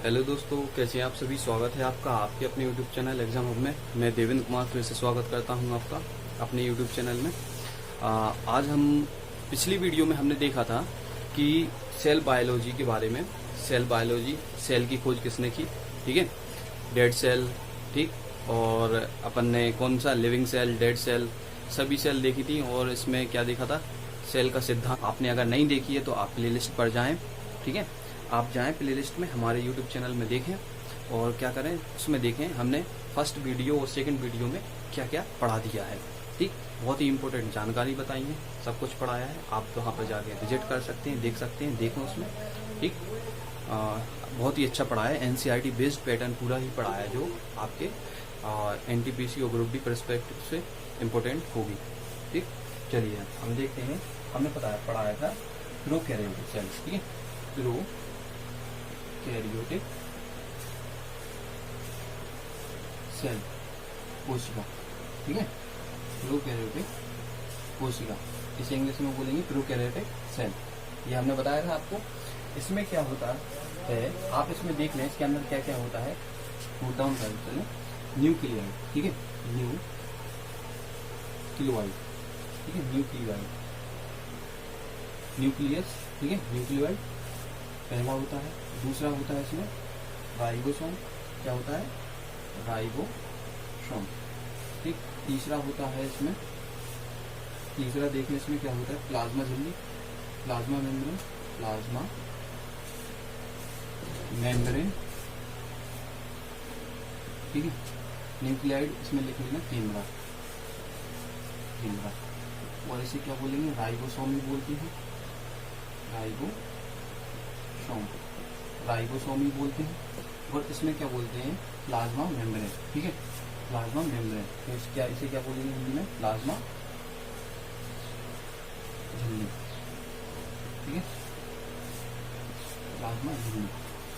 Hello दोस्तों, कैसे हैं आप सभी। स्वागत है आपका आपके अपने यूट्यूब चैनल एग्जाम हब में। मैं देवेंद्र कुमार फिर से स्वागत करता हूं आपका अपने यूट्यूब चैनल में। आज हम पिछली वीडियो में हमने देखा था कि सेल बायोलॉजी के बारे में। सेल बायोलॉजी, सेल की खोज किसने की, ठीक है। डेड सेल, ठीक, और अपन ने कौन सा लिविंग सेल, डेड सेल, सभी सेल देखी थी। और इसमें क्या देखा था, सेल का सिद्धांत। आपने अगर नहीं देखी है तो आप प्ले लिस्ट पर जाएं, ठीक है। आप जाएं प्ले लिस्ट में, हमारे यूट्यूब चैनल में देखें और क्या करें उसमें देखें हमने फर्स्ट वीडियो और सेकंड वीडियो में क्या क्या पढ़ा दिया है, ठीक। बहुत ही इंपॉर्टेंट जानकारी बताई है, सब कुछ पढ़ाया है। आप वहाँ पर जाके विजिट कर सकते हैं, देख सकते हैं, देखें उसमें, ठीक। बहुत ही अच्छा पढ़ा है। एनसीईआरटी बेस्ड पैटर्न पूरा ही पढ़ा है जो आपके एनटीपीसी और ग्रुप डी पर्सपेक्टिव से इम्पोर्टेंट होगी, ठीक। चलिए हम देखते हैं। हमने पढ़ाया था प्रोकैरियोटिक सेल्स, ठीक है। प्रोकैरियोटिक सेल, कोशिका, ठीक है। प्रोकैरियोटिक कोशिका, इसे इंग्लिश में बोलेंगे प्रोकैरियोटिक सेल। ये हमने बताया था आपको। इसमें क्या होता है, आप इसमें देख लें इसके अंदर क्या क्या होता है। नोट डाउन कर चलें। न्यूक्लियाइड, ठीक है, न्यूक्लियोइड, ठीक है, न्यूक्लियोइड, न्यूक्लियस, ठीक है, न्यूक्लियोइड पहला होता है। दूसरा होता है इसमें राइबोसोम, क्या होता है, राइबोसोम, ठीक। तीसरा होता है इसमें, तीसरा देखने इसमें क्या होता है, प्लाज्मा झिल्ली, प्लाज्मा मेम्ब्रेन, प्लाज्मा मेम्ब्रेन, ठीक है। न्यूक्लियाइड इसमें लिख लेना केंद्रा, केंद्रा। और इसे क्या बोलेंगे, राइबोसोम भी बोलते हैं, राइबोसोम, राइबोसोम ही बोलते हैं। और इसमें क्या बोलते हैं, प्लाज्मा मेम्ब्रेन, ठीक है, प्लाज्मा मेम्ब्रेन। तो इसे क्या बोलेंगे हिंदी में, प्लाज्मा झिल्ली, ठीक है, प्लाज्मा झिल्ली।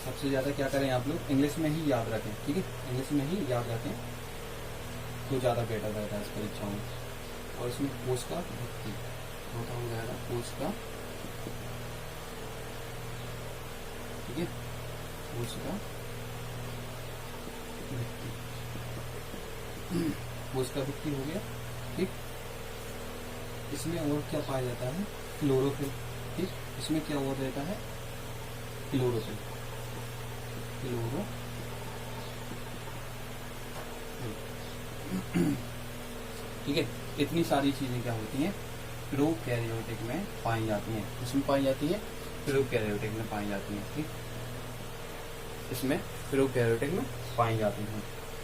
सबसे ज्यादा क्या करें आप लोग, इंग्लिश में ही याद रखें, ठीक है, इंग्लिश में ही याद रखें तो ज्यादा बेटर रहता है इस परीक्षाओं में। और इसमें कोशिका भित्ति होता हो जाएगा, कोशिका, ठीक है, कोशिका भित्ति, कोशिका भित्ति हो गया, ठीक। इसमें और क्या पाया जाता है, क्लोरोफिल, ठीक। इसमें क्या और रहता है, क्लोरोफिल, क्लोरोफिल, ठीक है। इतनी सारी चीजें क्या होती हैं, प्रोकैरियोटिक में पाई जाती हैं। इसमें पाई जाती है, प्रोकैरियोटिक में पाई जाती हैं, ठीक। इसमें प्रोकैरियोटिक में पाई जाती हैं।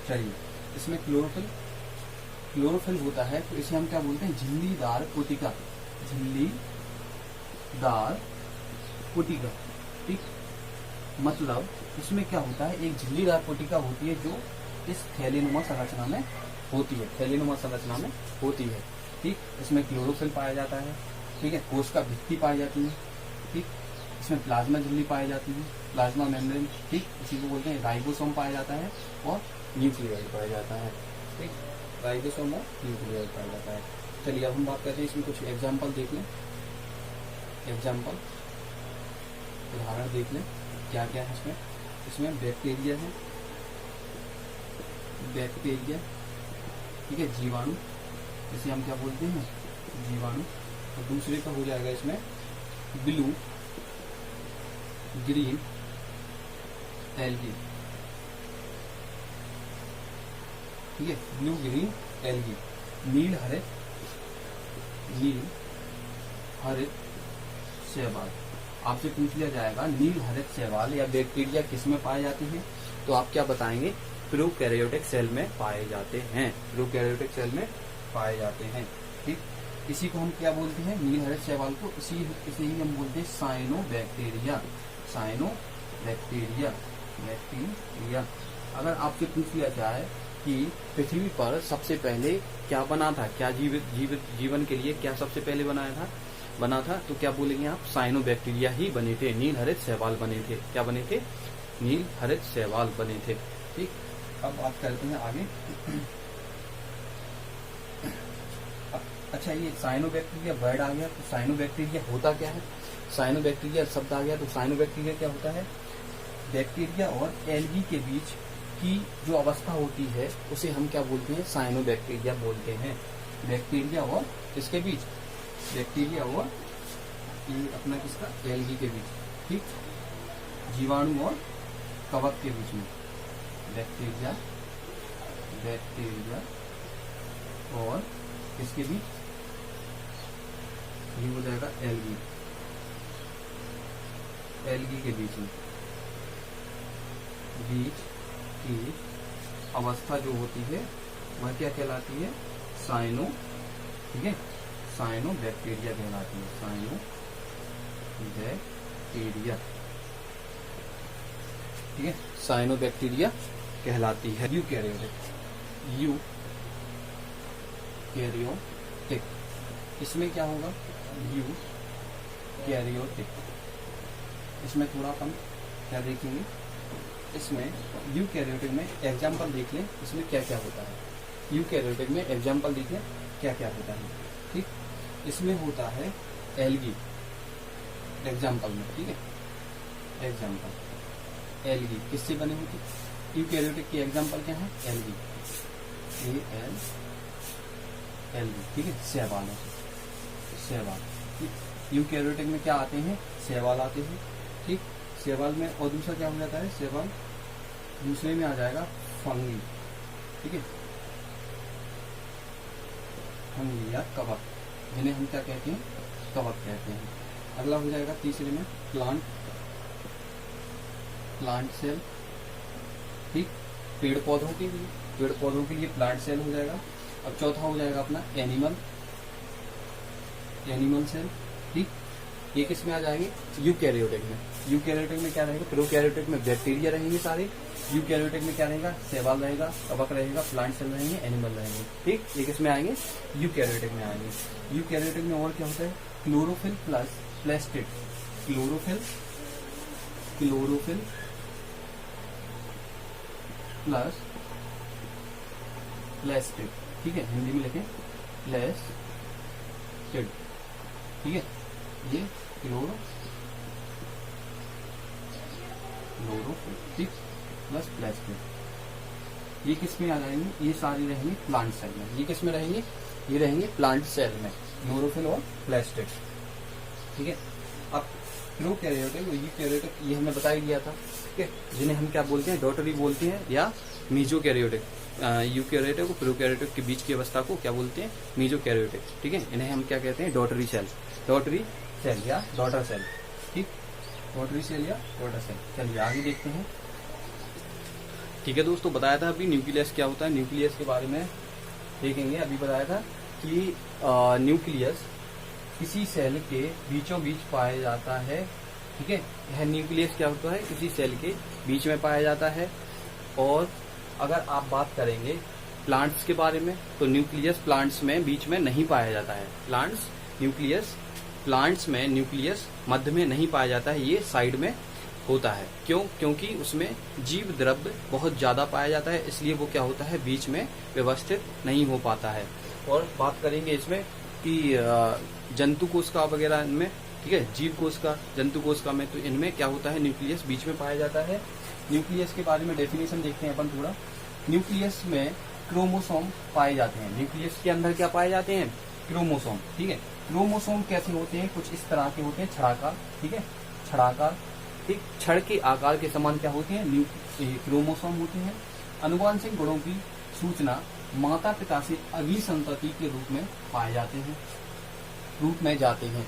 चलिए, इसमें क्लोरोफिल, क्लोरोफिल होता है तो इसे हम क्या बोलते हैं, झिल्लीदार कोटिका, झिल्लीदार कोटिका, ठीक। मतलब इसमें क्या होता है, एक झिल्लीदार कोटिका होती है जो इस थैलीनुमा संरचना में होती है, थैलीनुमा संरचना में होती है, ठीक। इसमें क्लोरोफिल पाया जाता है, ठीक है। कोशिका भित्ति पाई जाती है, ठीक। इसमें प्लाज्मा झिल्ली पाई जाती है, प्लाज्मा मेम्ब्रेन, ठीक, इसी को बोलते हैं। राइबोसोम पाया जाता है और न्यूक्लियोइड पाया जाता है, ठीक। राइबोसोम और न्यूक्लियोइड पाया जाता है। चलिए अब हम बात करते हैं, इसमें कुछ एग्जाम्पल देख लें, एग्जाम्पल उदाहरण देख लें क्या क्या है इसमें। इसमें बैक्टीरिया है, बैक्टीरिया, ठीक है, जीवाणु, इसे हम क्या बोलते हैं, जीवाणु। और दूसरे का हो जाएगा इसमें ब्लू ग्रीन एल्गी, ठीक है, ब्लू ग्रीन एल्गी। नील हरित, नील हरित शैवाल। आपसे पूछ लिया जाएगा नील हरित शैवाल या बैक्टीरिया किसमें पाए जाते हैं, तो आप क्या बताएंगे, प्रोकैरियोटिक सेल में पाए जाते हैं, प्रोकैरियोटिक सेल में पाए जाते हैं, ठीक। इसी को हम क्या बोलते हैं, नील हरित शैवाल को इसे ही हम बोलते हैं साइनोबैक्टीरिया, साइनोबैक्टीरिया, बैक्टीरिया। अगर आपसे पूछ लिया जाए कि पृथ्वी पर सबसे पहले क्या बना था, क्या जीवन के लिए क्या सबसे पहले बना था, तो क्या बोलेंगे आप, साइनोबैक्टीरिया ही बने थे, नील हरित शैवाल बने थे। क्या बने थे, नील हरित शैवाल बने थे, ठीक। अब बात करते हैं आगे। अच्छा, ये साइनोबैक्टीरिया वर्ड आ गया, तो साइनोबैक्टीरिया होता क्या है, साइनोबैक्टीरिया शब्द आ गया, तो साइनोबैक्टीरिया क्या होता है, बैक्टीरिया और एल्गी के बीच की जो अवस्था होती है उसे हम क्या बोलते हैं, साइनोबैक्टीरिया बोलते हैं। बैक्टीरिया और किसके बीच, बैक्टीरिया और ये अपना किसका, एल्गी के बीच, ठीक, जीवाणु और कवक के बीच में, बैक्टीरिया और किसके बीच, ये हो जाएगा एल्गी के बीच में, बीच की अवस्था जो होती है वह क्या कहलाती है, साइनो, ठीक है, साइनो बैक्टीरिया कहलाती है, साइनो बैक्टीरिया, ठीक है, साइनो बैक्टीरिया कहलाती है। यूकैरियोटिक, इसमें क्या होगा, यूकैरियोटिक, इसमें थोड़ा अपन क्या देखेंगे, इसमें यूकैरियोटिक में एग्जाम्पल देख लें, इसमें क्या क्या होता है, यूकैरियोटिक में एग्जाम्पल देख लें क्या क्या होता है, ठीक, इसमें होता है एल्गी, एग्जाम्पल में, ठीक है, एग्जाम्पल एल्गी किससे बनी होती, यूकैरियोटिक की एग्जाम्पल क्या है, एल्गी, एल्गी, ठीक है, शैवालों से, शैवाल, यूकैरियोटिक में क्या आते हैं, शैवाल आते हैं, ठीक, शैवाल में, और दूसरा क्या हो जाता है, शैवाल दूसरे में आ जाएगा फंगी, ठीक है, फंगी या कवक, जिन्हें हम क्या कहते हैं, कवक कहते हैं। अगला हो जाएगा तीसरे में प्लांट सेल, ठीक, पेड़ पौधों के लिए प्लांट सेल हो जाएगा। अब चौथा हो जाएगा अपना एनिमल सेल, ठीक, ये किस में आ जाएंगे, यूकैरियोटिक में क्या रहेगा, प्रोकैरियोटिक में बैक्टीरिया रहेंगे सारे, यूकैरियोटिक में क्या रहेगा, शैवाल रहेगा, कवक रहेगा, प्लांट सेल रहेंगे, एनिमल रहेंगे, ठीक, ये किस में आएंगे, यूकैरियोटिक में आएंगे। यूकैरियोटिक में और क्या होता है, chlorophyll plus plastid, chlorophyll plus plastid, ठीक है, हिंदी में लिखें प्लास्टिड, ठीक है, ये क्लोरोफिल, ठीक, प्लस प्लास्टिड, ये किस में आ जाएंगे, ये सारी रहेंगे प्लांट सेल में, ये किस में रहेंगे, ये रहेंगे प्लांट सेल में, क्लोरोफिल और प्लास्टिड, ठीक है। अब प्रोकैरियोटिक और यूकैरियोटिक ये हमने बता ही दिया था, ठीक है, जिन्हें हम क्या बोलते हैं, डॉटरी बोलते हैं या मीजोकैरियोटिक, यूकैरियोटिक और प्रोकैरियोटिक के बीच की अवस्था को क्या बोलते हैं, मीजोकैरियोटिक, ठीक है, इन्हें हम क्या कहते हैं, डॉटरी सेल या डॉटर सेल, ठीक, डॉटरी सेल या डॉटर सेल। चलिए आगे देखते हैं, ठीक है दोस्तों, बताया था अभी न्यूक्लियस क्या होता है, न्यूक्लियस के बारे में देखेंगे। अभी बताया था कि न्यूक्लियस किसी सेल के बीचों बीच पाया जाता है, ठीक है, यह न्यूक्लियस क्या होता है, किसी सेल के बीच में पाया जाता है। और अगर आप बात करेंगे प्लांट्स के बारे में, तो न्यूक्लियस प्लांट्स में बीच में नहीं पाया जाता है, प्लांट्स में न्यूक्लियस मध्य में नहीं पाया जाता है, ये साइड में होता है। क्यों, क्योंकि उसमें जीव द्रव्य बहुत ज्यादा पाया जाता है, इसलिए वो क्या होता है, बीच में व्यवस्थित नहीं हो पाता है। और बात करेंगे इसमें कि जंतु कोशिका वगैरह इनमें, ठीक है, जीव कोशिका, जंतु कोशिका में, तो इनमें क्या होता है, न्यूक्लियस बीच में पाया जाता है। न्यूक्लियस के बारे में डेफिनेशन देखते हैं अपन थोड़ा। न्यूक्लियस में क्रोमोसोम पाए जाते हैं, न्यूक्लियस के अंदर क्या पाए जाते हैं, क्रोमोसोम, ठीक है। क्रोमोसोम कैसे होते हैं, कुछ इस तरह के होते हैं, छड़ाकार, ठीक है, छड़ाकार, ठीक, छड़ के आकार के समान क्या होते हैं, क्रोमोसोम होते हैं। अनुवांशिक गुणों की सूचना माता पिता से अगली संतति के रूप में पाए जाते हैं, रूप में जाते हैं।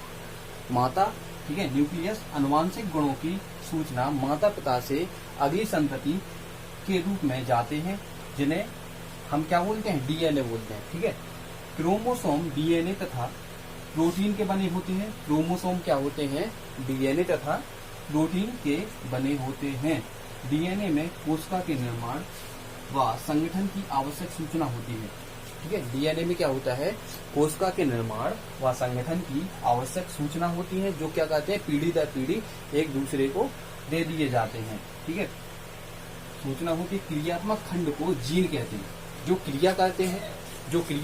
माता, ठीक है, न्यूक्लियस अनुवांशिक गुणों की सूचना माता पिता से अगली संतति के रूप में जाते हैं, जिन्हें हम क्या बोलते हैं, डीएनए बोलते हैं, ठीक है। क्रोमोसोम डीएनए तथा प्रोटीन के बने होते हैं। क्रोमोसोम क्या होते हैं, डीएनए तथा प्रोटीन के बने होते हैं। डीएनए में कोशिका के निर्माण व संगठन की आवश्यक सूचना होती है, ठीक है। डीएनए में क्या होता है, कोशिका के निर्माण व संगठन की आवश्यक सूचना होती है, जो क्या कहते हैं, पीढ़ी दर पीढ़ी एक दूसरे को दे दिए जाते हैं, ठीक है। सूचना होती है। क्रियात्मक खंड को जीन कहते हैं, जो क्रिया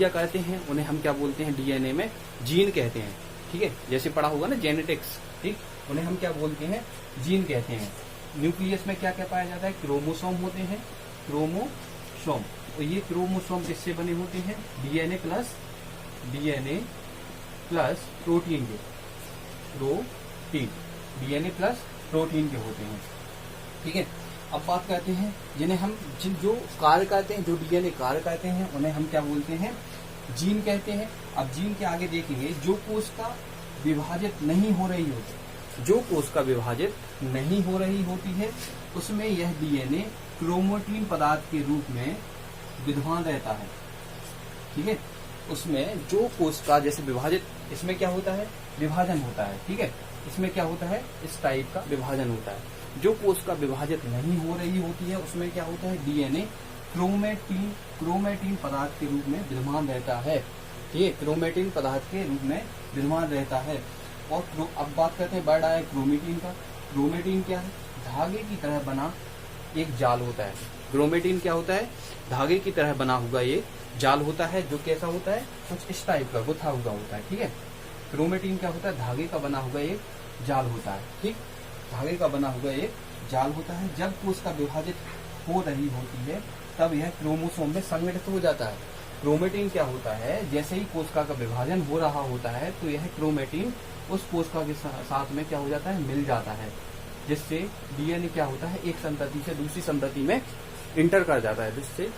करते हैं उन्हें हम क्या बोलते हैं, डीएनए में जीन कहते हैं, ठीक है। जैसे पढ़ा होगा ना जेनेटिक्स, ठीक, उन्हें हम क्या बोलते हैं, जीन कहते हैं। न्यूक्लियस में क्या क्या पाया जाता है, क्रोमोसोम होते हैं, क्रोमोसोम। और ये क्रोमोसोम किससे बने होते हैं, डीएनए प्लस प्रोटीन के, डीएनए प्लस प्रोटीन के होते हैं। ठीक है, अब बात करते हैं जिन्हें हम जो कार्य कहते हैं, जो डीएनए कार्य कहते हैं, उन्हें हम क्या बोलते हैं, जीन कहते हैं। अब जीन के आगे देखेंगे, जो कोशिका विभाजित नहीं हो रही होती, जो कोशिका विभाजित नहीं हो रही होती है, उसमें यह डीएनए क्रोमैटिन पदार्थ के रूप में विद्यमान रहता है। ठीक है, उसमें जो कोशिका जैसे विभाजित, इसमें क्या होता है, विभाजन होता है। ठीक है, इसमें क्या होता है, इस टाइप का विभाजन होता है। जो कोशिका विभाजित नहीं हो रही होती है, उसमें क्या होता है, डीएनए क्रोमैटिन पदार्थ के रूप में विद्यमान रहता है। ठीक है, क्रोमैटिन पदार्थ के रूप में विद्यमान रहता है। और अब बात करते हैं वर्ड आया क्रोमैटिन का। क्रोमैटिन क्या है, धागे की तरह बना एक जाल होता है। क्रोमैटिन क्या होता है, धागे की तरह बना हुआ ये जाल होता है, जो कैसा होता है, कुछ इस टाइप का गुथा हुआ होता है। ठीक है, क्रोमैटिन क्या होता है, धागे का बना हुआ एक जाल होता है। ठीक, धागे का बना हुआ एक जाल होता है। जब कोशिका विभाजित हो रही होती है, तब यह क्रोमोसोम में संगठित हो जाता है। क्रोमैटिन क्या होता है, जैसे ही कोशिका का विभाजन हो रहा होता है, तो यह क्रोमैटिन उस कोशिका के साथ में क्या हो जाता है, मिल जाता है, जिससे डीएनए क्या होता है, एक संतति से दूसरी संतति में इंटर कर जाता है, जिससे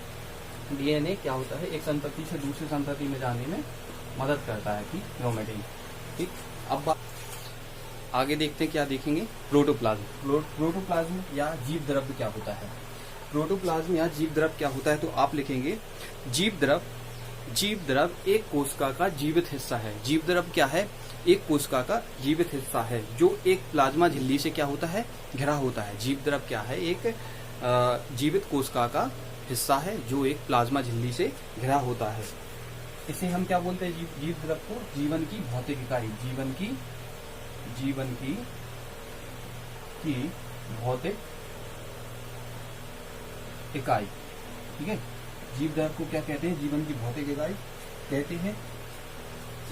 डीएनए क्या होता है, एक संतति से दूसरी संतति में जाने में मदद करता है। ठीक, क्रोमैटिन। ठीक, अब आगे देखते हैं, क्या देखेंगे, प्रोटोप्लाज्म। प्रोटोप्लाज्म या जीव द्रव्य क्या होता है, प्रोटोप्लाज्म या जीव द्रव्य क्या होता है, तो आप लिखेंगे जीव द्रव्य एक कोशिका का जीवित हिस्सा है। जीव द्रव्य क्या है, एक कोशिका का जीवित हिस्सा है, जो एक प्लाज्मा झिल्ली से क्या होता है, घिरा होता है। जीव द्रव्य क्या है, एक जीवित कोशिका का हिस्सा है, जो एक प्लाज्मा झिल्ली से घिरा होता है। इसे हम क्या बोलते हैं, जीव द्रव्य को जीवन की भौतिक इकाई, जीवन की भौतिक इकाई। ठीक है, जीव द्रव्य को क्या कहते हैं, जीवन की भौतिक इकाई कहते हैं।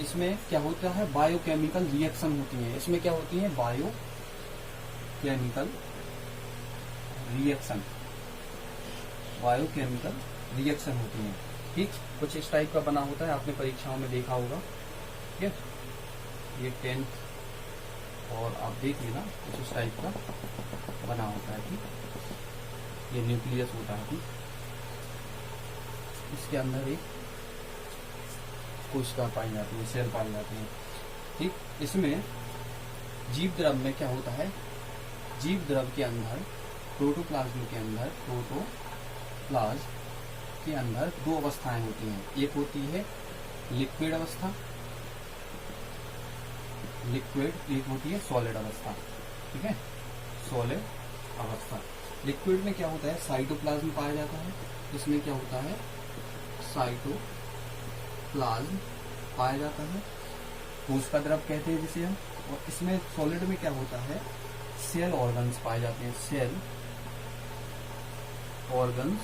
इसमें क्या होता है, बायोकेमिकल रिएक्शन होती है। इसमें क्या होती है, बायोकेमिकल रिएक्शन होती है। ठीक, कुछ इस टाइप का बना होता है, आपने परीक्षाओं में देखा होगा। ठीक है, ये 10th और आप देख लेना, कुछ इस टाइप का बना होता है। ठीक, ये न्यूक्लियस होता है। ठीक, इसके अंदर एक कोशिका पाई जाती है, सेल पाई जाती है। ठीक, इसमें जीव द्रव्य में क्या होता है, जीव द्रव्य के अंदर, प्रोटोप्लाज्म के अंदर दो अवस्थाएं होती हैं। एक होती है लिक्विड अवस्था, एक होती है सॉलिड अवस्था। ठीक है, सॉलिड अवस्था। लिक्विड में क्या होता है, साइटोप्लाज्म पाया जाता है। इसमें क्या होता है, साइटोप्लाज्म पाया जाता है, कोशिका द्रव्य कहते हैं जिसे हम। और इसमें सॉलिड में क्या होता है, सेल ऑर्गन्स पाए जाते हैं, सेल ऑर्गन्स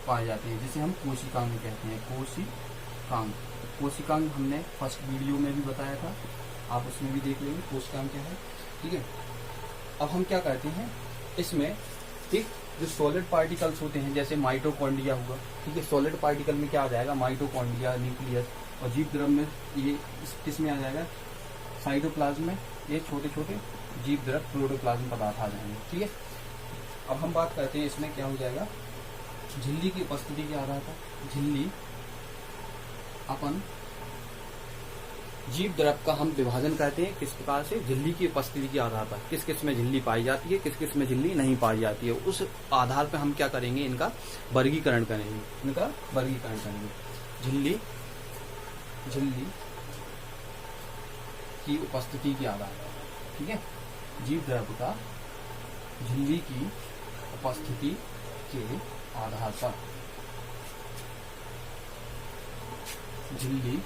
पाए जाते हैं, जिसे हम कोशिकांग कहते हैं। कोशिकांग हमने फर्स्ट वीडियो में भी बताया था, आप उसमें भी देख लेंगे कोशिकांग क्या है। ठीक है, अब हम क्या करते हैं, इसमें ठीक जो सॉलिड पार्टिकल्स होते हैं, जैसे माइटोकॉन्ड्रिया हुआ। ठीक है, सॉलिड पार्टिकल में क्या आ जाएगा, माइटोकॉन्ड्रिया, न्यूक्लियस। और जीव द्रव्य में ये किसमें आ जाएगा, साइटोप्लाज्म में ये छोटे छोटे जीव द्रव्य प्रोटोप्लाज्म पदार्थ आ जाएंगे। ठीक है, अब हम बात करते हैं, इसमें क्या हो जाएगा, झिल्ली की उपस्थिति के आधार पर, झिल्ली अपन जीव द्रव्य का हम विभाजन करते हैं किस प्रकार से, झिल्ली की उपस्थिति के आधार पर, किस किस में झिल्ली पाई जाती है, किस किस में झिल्ली नहीं पाई जाती है। उस आधार पर हम क्या करेंगे, इनका वर्गीकरण करेंगे। झिल्ली की उपस्थिति के आधार पर। ठीक है, जीव द्रव्य का झिल्ली की उपस्थिति के आधार पर, झिल्ली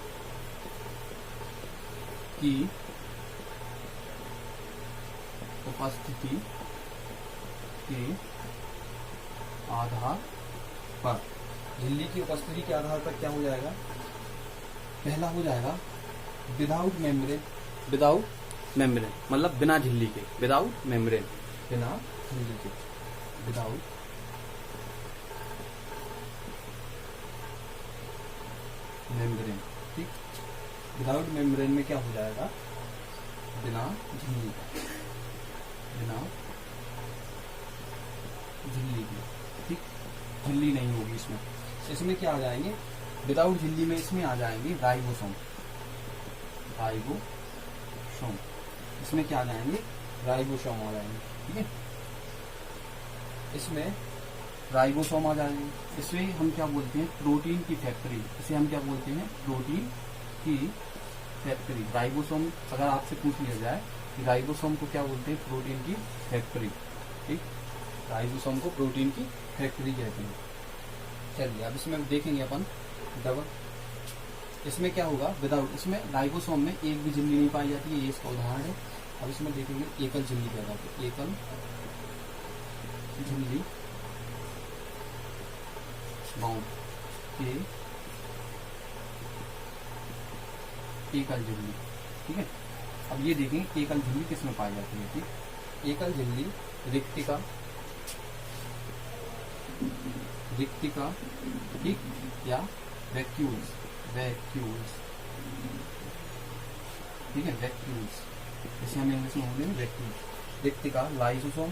की उपस्थिति के आधार पर, झिल्ली की उपस्थिति के आधार पर क्या हो जाएगा, पहला हो जाएगा विदाउट मेम्ब्रेन मतलब बिना झिल्ली के, विदाउट मेम्ब्रेन, बिना झिल्ली के, विदाउट मेम्ब्रेन। ठीक, विदाउट मेम्ब्रेन में क्या हो जाएगा, बिना झिल्ली के, बिना झिल्ली की। ठीक, झिल्ली नहीं होगी इसमें। इसमें क्या आ जाएंगे, विदाउट झिल्ली में इसमें आ जाएंगे राइबोसोम, राइबोसोम। इसमें क्या आ जाएंगे, राइबोसोम आ जाएंगे। ठीक है, इसमें राइबोसोम आ जाएंगे। इसमें हम क्या बोलते हैं, प्रोटीन की फैक्ट्री। इसे हम क्या बोलते हैं, प्रोटीन की फैक्ट्री। राइबोसोम अगर आपसे पूछ लिया जाए कि राइबोसोम को क्या बोलते हैं, प्रोटीन की फैक्ट्री। ठीक, राइबोसोम को प्रोटीन की फैक्ट्री कहते हैं। चलिए अब इसमें देखेंगे अपन डबल। इसमें क्या होगा, विदाउट, इसमें राइबोसोम में एक भी झिल्ली नहीं पाई जाती है, ये इसका उदाहरण है। अब इसमें देखेंगे एकल झिल्ली क्या कहते हैं, एकल झिल्ली बाउंड के एकल झिल्ली। ठीक है, अब ये देखेंगे एकल झिल्ली किसमें पाई जाती है। ठीक, एकल झिल्ली रिक्तिका, रिक्तिका, ठीक, या वैक्यूल्स, वैक्यूल्स। ठीक है, वैक्यूल्स, इसे हम इंग्लिश में बोलेंगे वैक्यूल्स। रिक्तिका, lysosome,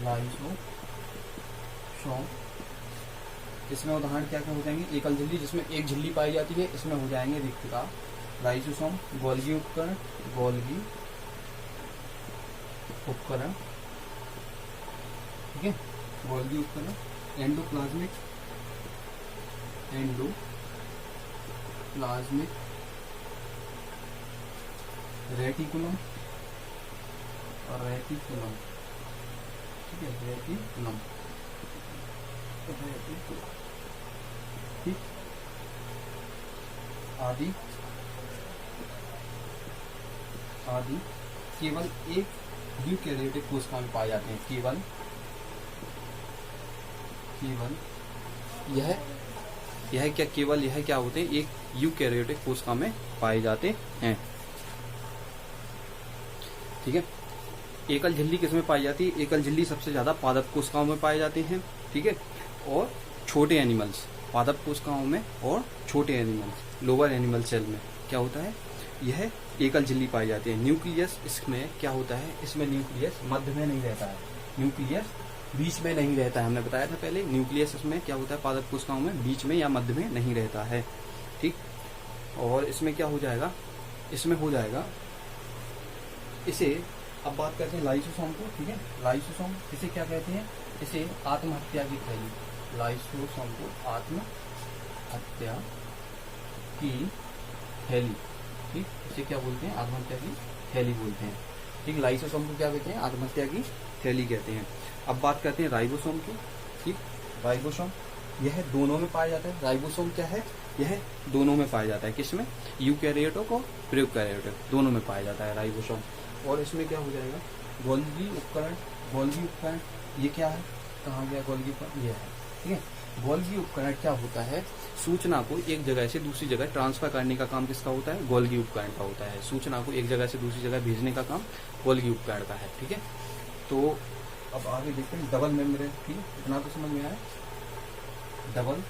lysosome. इसमें उदाहरण क्या क्या हो जाएंगे, एकल झिल्ली जिसमें एक झिल्ली पाई जाती है, इसमें हो जाएंगे रिक्तिका, लाइसोसोम, गोल्गी उपकरण, गोल्गी उपकरण। ठीक है, गोल्गी उपकरण, एंडोप्लाज्मिक, एंडोप्लाज्मिक रेटिकुलम और रेटिकुलम। ठीक है, रेटिकुलम, रेटिकुलम। ठीक, आदि आदि केवल एक यूकैरियोटिक कोशिका में पाए जाते हैं। केवल केवल यह क्या, केवल यह क्या होते हैं, एक यूकैरियोटिक कोशिका में पाए जाते हैं। ठीक है, एकल झिल्ली किसमें पाई जाती है, एकल झिल्ली सबसे ज्यादा पादप कोशिकाओं में पाए जाते हैं। ठीक है, और छोटे एनिमल्स, पादप कोशिकाओं में और छोटे एनिमल्स, लोअर एनिमल सेल में क्या होता है, यह एकल झिल्ली पाई जाती है। न्यूक्लियस इसमें क्या होता है, इसमें न्यूक्लियस मध्य में नहीं रहता है, न्यूक्लियस बीच में नहीं रहता है। हमने बताया था पहले, न्यूक्लियस इसमें क्या होता है, पादप कोशिकाओं में बीच में या मध्य में नहीं रहता है। ठीक, और इसमें क्या हो जाएगा, इसमें हो जाएगा, इसे अब बात करते हैं लाइसोसोम को। ठीक है, लाइसोसोम इसे क्या कहते हैं, इसे आत्महत्या की थैली, लाइसोसोम को आत्महत्या की थैली। ठीक, इसे क्या बोलते हैं, आत्महत्या की थैली बोलते हैं। ठीक, लाइसोसोम को क्या कहते हैं, आत्महत्या की थैली कहते हैं। अब बात करते हैं राइबोसोम की। ठीक, राइबोसोम यह दोनों में पाया जाता है। राइबोसोम क्या है, यह दोनों में पाया जाता है। किसमें, यूकैरियोटिक और प्रोकैरियोटिक दोनों में पाया जाता है राइबोसोम। और इसमें क्या हो जाएगा, गोल्गी उपकरण, गोल्गी उपकरण ये क्या है, कहाँ गया गोल्गी उपकरण, ये है। ठीक है, गोल्गी उपकरण क्या होता है, सूचना को एक जगह से दूसरी जगह ट्रांसफर करने का काम किसका होता है, गोल्गी उपकरण का होता है। सूचना को एक जगह से दूसरी जगह भेजने का काम गोल्गी उपकरण का है। ठीक है, तो अब आगे देखते हैं डबल मेम्ब्रेन। ठीक है, इतना तो समझ में आया। डबल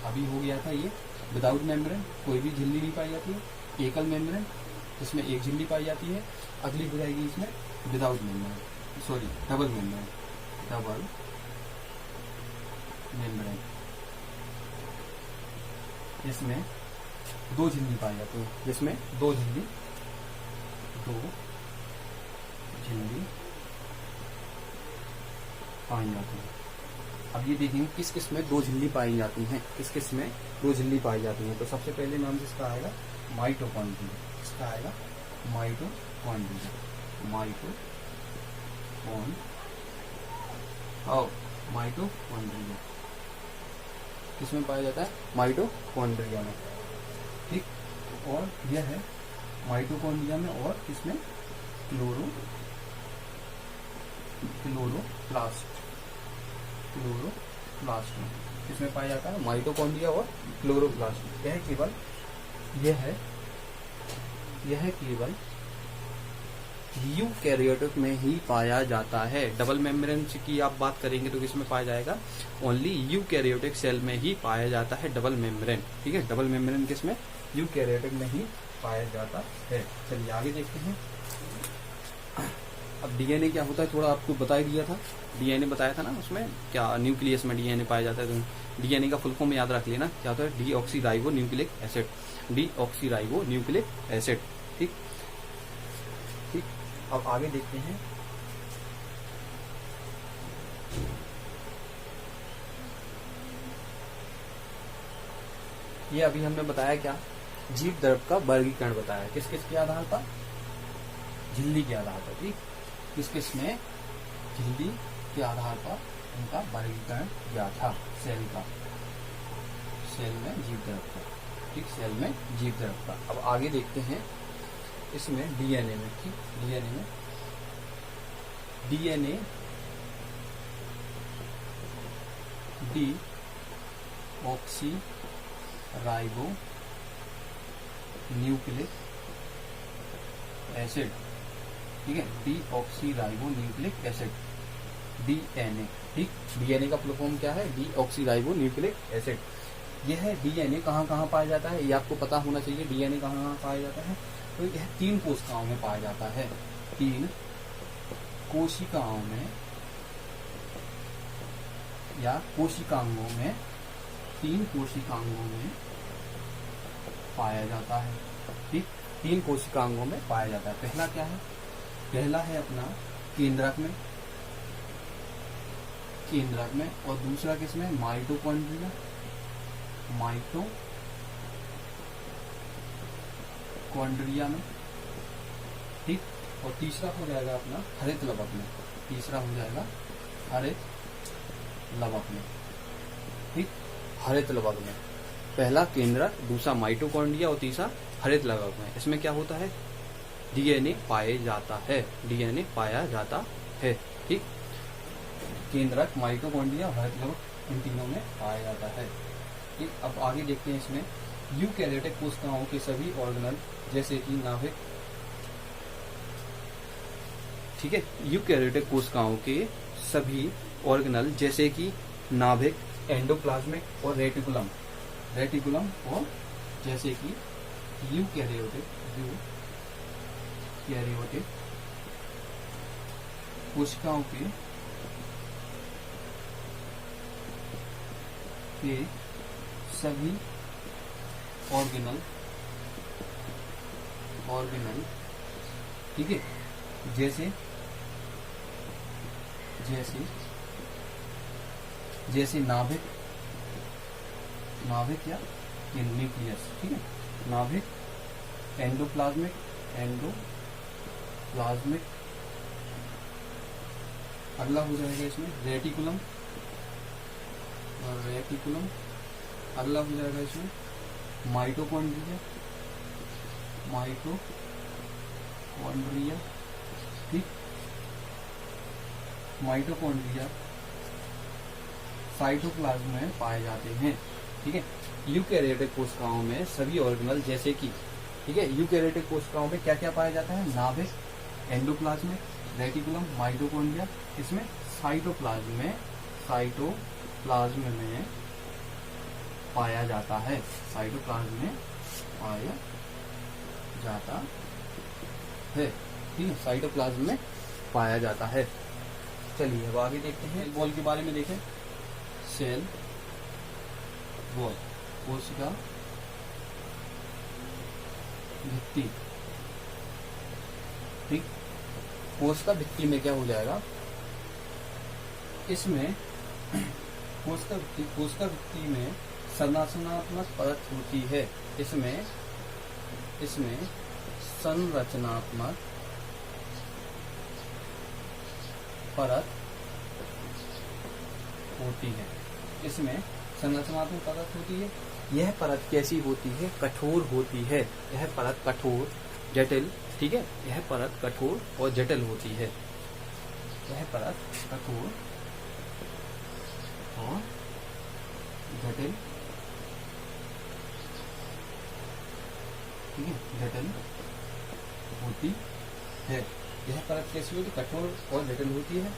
अभी हो गया था ये, विदाउट मेम्ब्रेन कोई भी झिल्ली नहीं पाई जाती है। एकल मेम्ब्रेन जिसमें एक झिल्ली पाई जाती है। अगली हो जाएगी इसमें without membrane, sorry double membrane, double membrane. इसमें दो झिल्ली पाई जाती है, जिसमें दो झिल्ली पाई जाती है। अब ये देखेंगे किस किस में दो झिल्ली पाई जाती हैं, किस किस में दो झिल्ली पाई जाती हैं। तो सबसे पहले नाम जिसका आएगा माइटोकॉन्ड्रिया, इसका आएगा माइटोकॉन्ड्रिया, माइटोकॉन्ड्रिया किसमें पाया जाता है, माइटोकॉन्ड्रिया में। ठीक, और यह है माइटोकॉन्ड्रिया में, और इसमें क्लोरोप्लास्ट में किसमें पाया जाता है, माइटोकॉन्ड्रिया और क्लोरोप्लास्ट। यह केवल यूकैरियोटिक में ही पाया जाता है। डबल मेम्ब्रेन की आप बात करेंगे तो किसमें पाया जाएगा, ओनली यूकैरियोटिक सेल में ही पाया जाता है डबल मेम्ब्रेन। ठीक है, डबल मेम्ब्रेन किसमें, यूकैरियोटिक में ही पाया जाता है। चलिए आगे देखते हैं। अब डीएनए क्या होता है थोड़ा आपको बता ही दिया था, डीएनए बताया था ना, उसमें क्या न्यूक्लियस में डीएनए पाया जाता है। तो डीएनए का फुल फॉर्म याद रख लेना, क्या होता है, deoxyribo nucleic acid, deoxyribo nucleic acid. ठीक ठीक, अब आगे देखते हैं। ये अभी हमने बताया क्या, जीव द्रव का वर्गीकरण बताया, किस किस के आधार पर, झिल्ली के आधार पर। ठीक, किस किस में, झिल्ली के आधार पर उनका वर्गीकरण किया था सेल का, सेल में जीव द्रव का। ठीक, सेल में जीव द्रव का। अब आगे देखते हैं इसमें डीएनए में। ठीक, डीएनए में, DNA deoxy ribo nucleic acid. ठीक है, डीऑक्सीराइबो न्यूक्लिक एसिड, डीएनए। ठीक, डीएनए का फुल फॉर्म क्या है, डीऑक्सीराइबो न्यूक्लिक एसिड। यह डीएनए कहाँ कहाँ पाया जाता है, ये आपको पता होना चाहिए। डीएनए कहाँ कहाँ पाया जाता है, तो यह 3 कोशिकाओं में पाया जाता है। 3 कोशिकाओं में या कोशिकांगों में, 3 कोशिकांगों में पाया जाता है। ठीक, 3 कोशिकांगों में पाया जाता है। पहला क्या है, पहला है अपना केंद्रक में, केंद्रक में, और दूसरा किसमें, माइटोकॉन्ड्रिया, माइटोकॉन्ड्रिया में। ठीक, और तीसरा हो जाएगा अपना हरित लवक में, तीसरा हो जाएगा हरित लवक में। ठीक, हरित लवक में, पहला केंद्रक, दूसरा माइटोकॉन्ड्रिया और तीसरा हरित लवक में। इसमें क्या होता है, डीएनए पाया जाता है, डीएनए पाया जाता है। ठीक, केंद्रक, माइटोकॉन्ड्रिया, हरित लवक, इन तीनों में पाया जाता है। ठीक, अब आगे देखते हैं इसमें यूकैरियोटिक कोशिकाओं के सभी ऑर्गेनल जैसे कि नाभिक। ठीक है, यूकैरियोटिक कोशिकाओं के सभी ऑर्गेनल जैसे कि नाभिक, एंडोप्लाज्मिक और रेटिकुलम, रेटिकुलम और जैसे कि यूकैरियोटिक कोशिकाओं के सभी ऑर्गेनल, ठीक है, जैसे जैसे जैसे नाभिक, नाभिक या न्यूक्लियस। ठीक है, नाभिक, एंडोप्लाज्मिक, एंडोप्लाज्मिक, अगला हो जाएगा इसमें रेटिकुलम, और रेटिकुलम, अगला हो जाएगा इसमें माइटोकॉन्ड्रिया, माइटोकॉन्ड्रिया। ठीक, माइटोकॉन्ड्रिया साइटोप्लाज्म में पाए जाते हैं। ठीक है, यूकैरियोटिक कोशिकाओं में सभी ऑर्गेनल जैसे कि, ठीक है, यूकैरियोटिक कोशिकाओं में क्या क्या पाया जाता है, नाभिक, एंडोप्लाज्मिक, रेटिकुलम, माइटोकॉन्ड्रिया। इसमें साइटोप्लाज्म में पाया जाता है, साइटोप्लाज्म में पाया जाता है। ठीक है, साइटोप्लाज्म में पाया जाता है। चलिए अब आगे देखते हैं, वॉल के बारे में देखें। सेल वॉल, कोशिका भित्ति। ठीक, कोशिका भित्ति में क्या हो जाएगा, इसमें कोशिका भित्ति में संरचनात्मक परत होती है। इसमें संरचनात्मक परत होती है, इसमें संरचनात्मक परत होती है। यह परत कैसी होती है, कठोर होती है। यह परत कठोर, जटिल, ठीक है, यह परत कठोर और जटिल होती है। यह परत कठोर और जटिल, ठीक है, जटिल होती है। यह परत कैसी होती है? कठोर और जटिल होती है।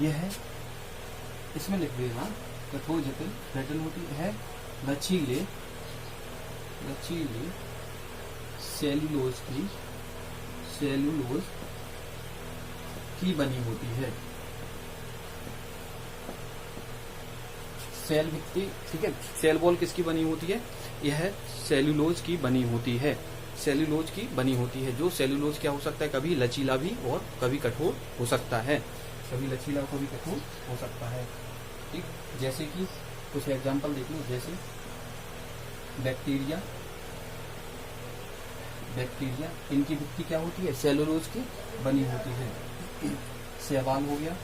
यह है, इसमें लिख देना कठोर जटिल जटिल होती है। लचीले सेल्यूलोज की बनी होती है। सेल भित्ति, ठीक है। सेल वॉल किसकी बनी होती है? यह सेल्यूलोज की बनी होती है। सेल्यूलोज की बनी होती है। जो सेल्यूलोज क्या हो सकता है? कभी लचीला भी और कभी कठोर हो सकता है। कभी लचीला और कभी कठोर हो सकता है, ठीक। जैसे कि कुछ एग्जांपल देख लो, जैसे बैक्टीरिया इनकी भित्ति क्या होती है? सेल्यूलोज की बनी होती है। शैवाल हो गया,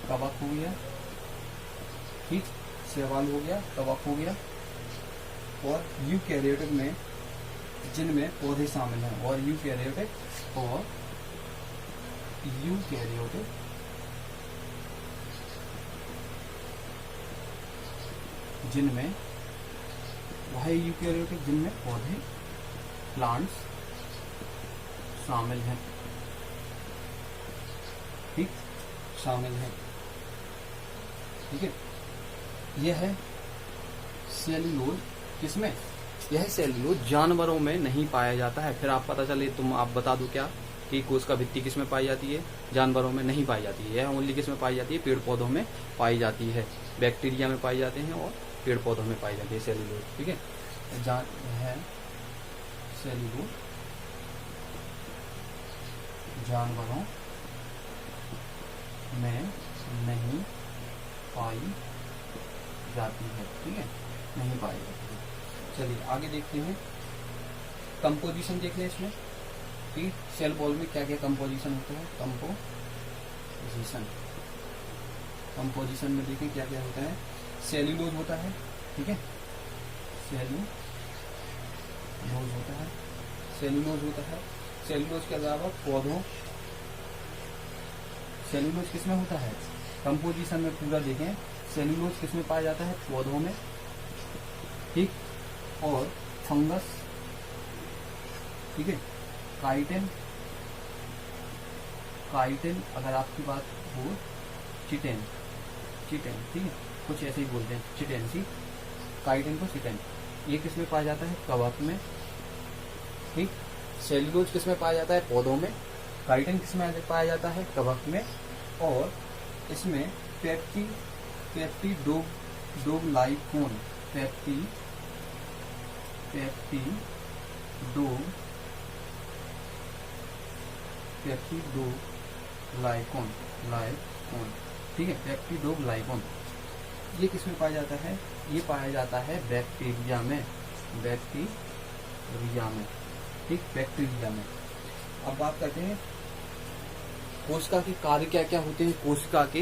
कवक हो गया, ठीक। शैवाल हो गया, कवक हो गया। और यूकैरियोटिक में, जिनमें पौधे शामिल हैं, और यूकैरियोटिक जिनमें वह यूकैरियोटिक जिनमें पौधे प्लांट्स शामिल हैं, ठीक, शामिल हैं, ठीक है। यह है सेल्यूलोज, किसमें? यह सेल्यूलोज जानवरों में नहीं पाया जाता है। फिर आप पता चले, आप बता दो क्या कि कोशिका भित्ति किस में पाई जाती है? जानवरों में नहीं पाई जाती है। यह ओनली किस में पाई जाती है? पेड़ पौधों में पाई जाती है। बैक्टीरिया में पाई जाते हैं और पेड़ पौधों में पाई जाती है सेल्यूलोज, ठीक है। है सेल्यूलोज जानवरों में नहीं पाई जाती है, ठीक है, नहीं पाई जाती है। चलिए आगे देखते हैं। कंपोजिशन देख लें इसमें कि सेल वॉल में क्या क्या कंपोजिशन होता है। कंपोजिशन में देखें क्या क्या होता है। सेल्यूलोज होता है, ठीक है, सेल्यूलोज होता है। सेल्यूलोज के अलावा पौधों, सेल्यूलोज किसमें होता है? कंपोजिशन में पूरा देखें, सेल्यूलोज किसमें पाया जाता है? पौधों में, ठीक, और फंगस, ठीक है। काइटिन अगर आपकी बात हो, चिटेन, ठीक है, कुछ ऐसे ही बोलते हैं, चिटेन, ठीक। काइटिन को चिटेन, ये किसमें पाया जाता है? कवक में, ठीक। सेल्यूलोज किसमें पाया जाता है? पौधों में। काइटिन किसमें पाया जाता है? कवक में। और इसमें पेप्टिडोग्लाइकोन ठीक है, पेप्टिडोग्लाइकोन ये किसमें पाया जाता है? ये पाया जाता है बैक्टीरिया में, ठीक, बैक्टीरिया में। अब बात करते हैं कोशिका के कार्य क्या क्या होते हैं। कोशिका के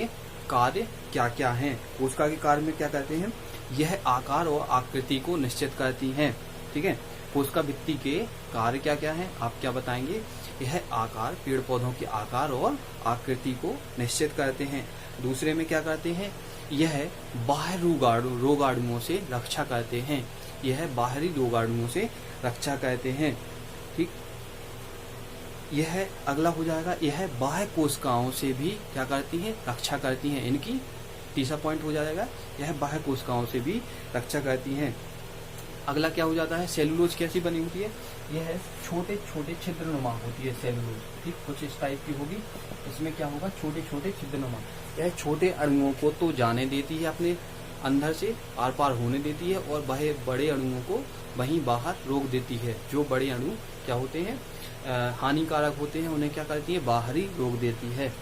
कार्य क्या क्या हैं? कोशिका के कार्य में क्या करते हैं? यह आकार और आकृति को निश्चित करती हैं, ठीक है। कोशिका भित्ति के कार्य क्या क्या हैं, आप क्या बताएंगे? यह आकार, पेड़ पौधों के आकार और आकृति को निश्चित करते हैं। दूसरे में क्या करते हैं? यह बाहर रोगाणुओं से रक्षा करते हैं। यह बाहरी रोगाणुओं से रक्षा करते हैं, ठीक। यह अगला हो जाएगा, यह बाह्य कोशिकाओं से भी क्या करती हैं? रक्षा करती हैं। इनकी तीसरा पॉइंट हो जाएगा, यह बाह्य कोशिकाओं से भी रक्षा करती हैं। अगला क्या हो जाता है? सेल्यूलोज कैसी बनी होती है? यह छोटे छोटे छिद्रनुमा होती है सेल्यूलोज, ठीक, कुछ इस टाइप की होगी। इसमें क्या होगा? छोटे छोटे छिद्रनुमा। यह छोटे अणुओं को तो जाने देती है, अपने अंदर से आर पार होने देती है, और वह बड़े अणुओं को वहीं बाहर रोक देती है। जो बड़े अणु क्या होते हैं? हानिकारक होते हैं, उन्हें क्या करती है? बाहरी रोक देती है।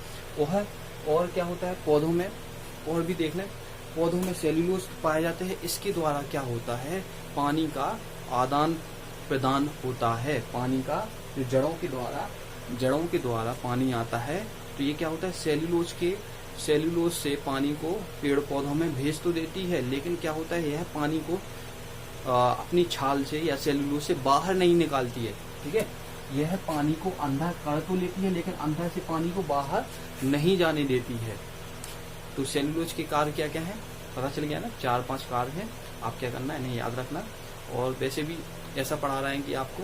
और क्या होता है पौधों में? और भी देख लें, पौधों में सेल्यूलोज पाए जाते हैं। इसके द्वारा क्या होता है? पानी का आदान प्रदान होता है। पानी का जो जड़ों के द्वारा पानी आता है, तो ये क्या होता है? सेल्यूलोज से पानी को पेड़ पौधों में भेज तो देती है, लेकिन क्या होता है? यह पानी को अपनी छाल से या सेल्यूलोज से बाहर नहीं निकालती है, ठीक है। यह पानी को अंदर कर तो लेती है, लेकिन अंदर से पानी को बाहर नहीं जाने देती है। तो सेल्यूलोज के कार्य क्या क्या है? पता चल गया ना, 4-5 कार्य हैं। आप क्या करना है, इन्हें याद रखना। और वैसे भी ऐसा पढ़ा रहे हैं कि आपको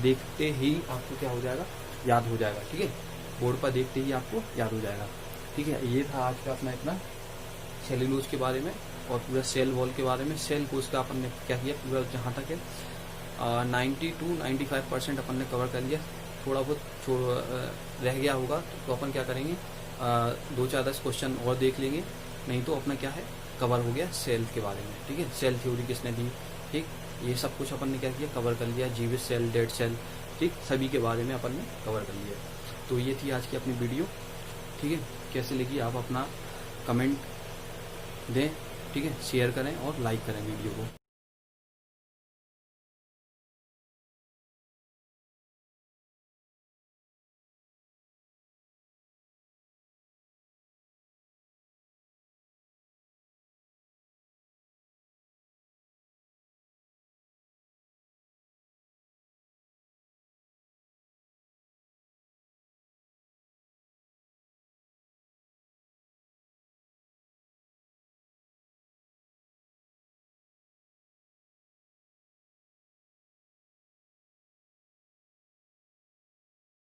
देखते ही आपको क्या हो जाएगा, याद हो जाएगा। ठीक है, बोर्ड पर देखते ही आपको याद हो जाएगा। ठीक है, ये था आज का अपना इतना सेल्यूलोज के बारे में और पूरा सेल वॉल के बारे में। सेल कोर्स का अपन ने क्या किया, पूरा जहाँ तक है 90 to 95% अपन ने कवर कर लिया। थोड़ा बहुत रह गया होगा तो अपन क्या करेंगे, 2-4-10 क्वेश्चन और देख लेंगे, नहीं तो अपना क्या है कवर हो गया सेल के बारे में। ठीक है, सेल थ्योरी किसने दी, ठीक, ये सब कुछ अपन ने क्या किया, कवर कर लिया। जीवित सेल, डेड सेल, ठीक, सभी के बारे में अपन ने कवर कर लिया। तो ये थी आज की अपनी वीडियो। ठीक है, कैसे लगी आप अपना कमेंट दें। ठीक है, शेयर करें और लाइक करें वीडियो को।